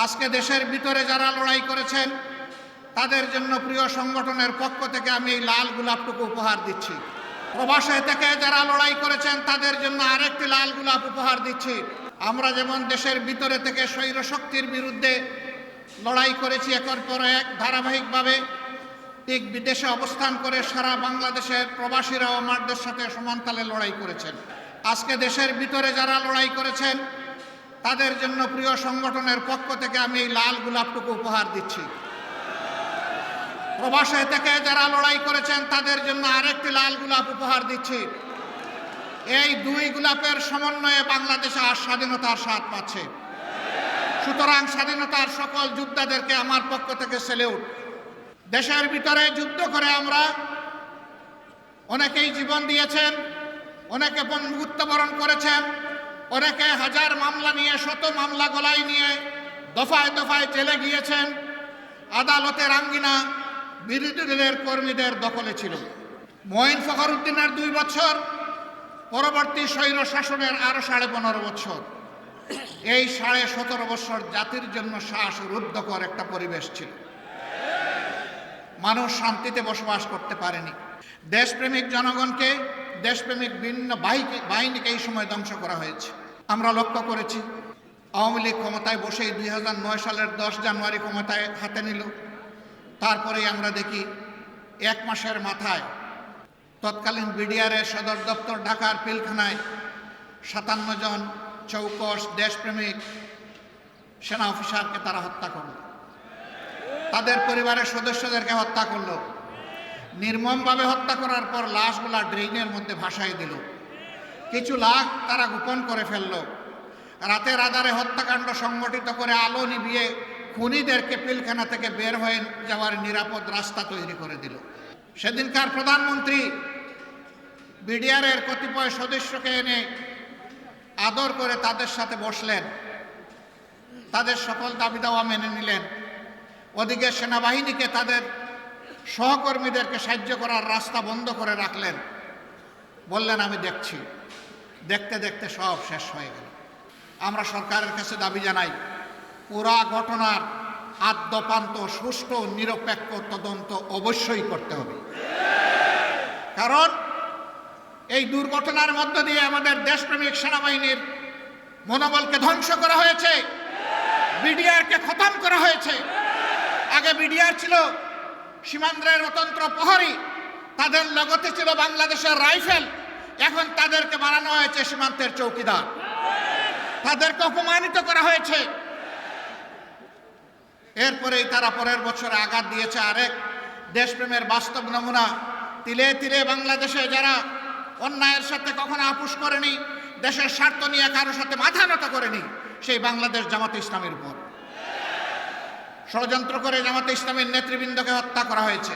আজকে দেশের ভিতরে যারা লড়াই করেছেন তাদের জন্য প্রিয় সংগঠনের পক্ষ থেকে আমি এই লাল গোলাপটুকু উপহার দিচ্ছি। প্রবাসে থেকে যারা লড়াই করেছেন তাদের জন্য আরেকটি লাল গোলাপ উপহার দিচ্ছি। আমরা যেমন দেশের ভিতরে থেকে স্বৈর শক্তির বিরুদ্ধে লড়াই করেছি একের পর এক ধারাবাহিকভাবে, ঠিক বিদেশে অবস্থান করে সারা বাংলাদেশের প্রবাসীরাও আমাদের সাথে সমানতালে লড়াই করেছেন। আজকে দেশের ভিতরে যারা লড়াই করেছেন তাদের জন্য প্রিয় সংগঠনের পক্ষ থেকে আমি এই লাল গোলাপটুকু উপহার দিচ্ছি। প্রবাসে থেকে যারা লড়াই করেছেন তাদের জন্য আরেকটি লাল গোলাপ উপহার দিচ্ছি। এই দুই গোলাপের সমন্বয়ে বাংলাদেশে আর স্বাধীনতার স্বাদ পাচ্ছে। সুতরাং স্বাধীনতার সকল যোদ্ধাদেরকে আমার পক্ষ থেকে সেলিউট। দেশের ভিতরে যুদ্ধ করে আমরা অনেকেই জীবন দিয়েছেন, অনেকে মৃত্যুবরণ করেছেন, অনেকে হাজার মামলা নিয়ে শত মামলা গলায় নিয়ে দফায় দফায় জেলে গিয়েছেন। আদালতের আঙ্গিনা বিরোধী দলের কর্মীদের দখলে ছিল। মঈন ফখরুদ্দিনের 2 বছর, পরবর্তী স্বৈর শাসনের আরো 15.5 বছর। এই 17.5 বছর জাতির জন্য শ্বাসরুদ্ধকর একটা পরিবেশ ছিল। মানুষ শান্তিতে বসবাস করতে পারেনি। দেশপ্রেমিক জনগণকে, দেশপ্রেমিক ভিন্ন বাহিনীকে এই সময় ধ্বংস করা হয়েছে। আমরা লক্ষ্য করেছি আওয়ামী লীগ ক্ষমতায় বসেই 2009 সালের 10 জানুয়ারি ক্ষমতায় হাতে নিল। তারপরেই আমরা দেখি 1 মাসের মাথায় তৎকালীন বিডিআরের সদর দপ্তর ঢাকার পিলখানায় 57 জন চৌকস দেশপ্রেমিক সেনা অফিসারকে তারা হত্যা করল। তাদের পরিবারের সদস্যদেরকে হত্যা করল। নির্মমভাবে হত্যা করার পর লাশগুলা ড্রেনের মধ্যে ভাসাই দিল। কিছু লাশ তারা গোপন করে ফেলল। রাতের আধারে হত্যাকাণ্ড সংগঠিত করে আলো নিভিয়ে খুনিদেরকে পিলখানা থেকে বের হয়ে যাওয়ার নিরাপদ রাস্তা তৈরি করে দিল। সেদিনকার প্রধানমন্ত্রী বিডিআরের কতিপয় সদস্যকে এনে আদর করে তাদের সাথে বসলেন, তাদের সকল দাবি দাওয়া মেনে নিলেন। ওদিকে সেনাবাহিনীকে তাদের সহকর্মীদেরকে সাহায্য করার রাস্তা বন্ধ করে রাখলেন। বললেন আমি দেখছি। দেখতে দেখতে সব শেষ হয়ে গেল। আমরা সরকারের কাছে দাবি জানাই, পুরা ঘটনার আদ্যপান্ত সুষ্ঠু নিরপেক্ষ তদন্ত অবশ্যই করতে হবে। কারণ এই দুর্ঘটনার মধ্য দিয়ে আমাদের দেশপ্রেমিক সেনাবাহিনীর মনোবলকে ধ্বংস করা হয়েছে, বিডিআরকে খতম করা হয়েছে। আগে বিডিআর ছিল সীমান্তের অতন্ত্র প্রহরী, তাদের লগতে ছিল বাংলাদেশের রাইফেল। এখন তাদেরকে বানানো হয়েছে সীমান্তের চৌকিদার, তাদেরকে অপমানিত করা হয়েছে। এরপরেই তারা পরের বছরে আঘাত দিয়েছে আরেক দেশপ্রেমের বাস্তব নমুনা। তিলে তিলে বাংলাদেশে যারা অন্যায়ের সাথে কখনো আপোষ করেনি, দেশের স্বার্থ নিয়ে কারোর সাথে মাথা নত করেনি, সেই বাংলাদেশ জামাতে ইসলামীর উপর ষড়যন্ত্র করে জামাতে ইসলামীর নেতৃবৃন্দকে হত্যা করা হয়েছে।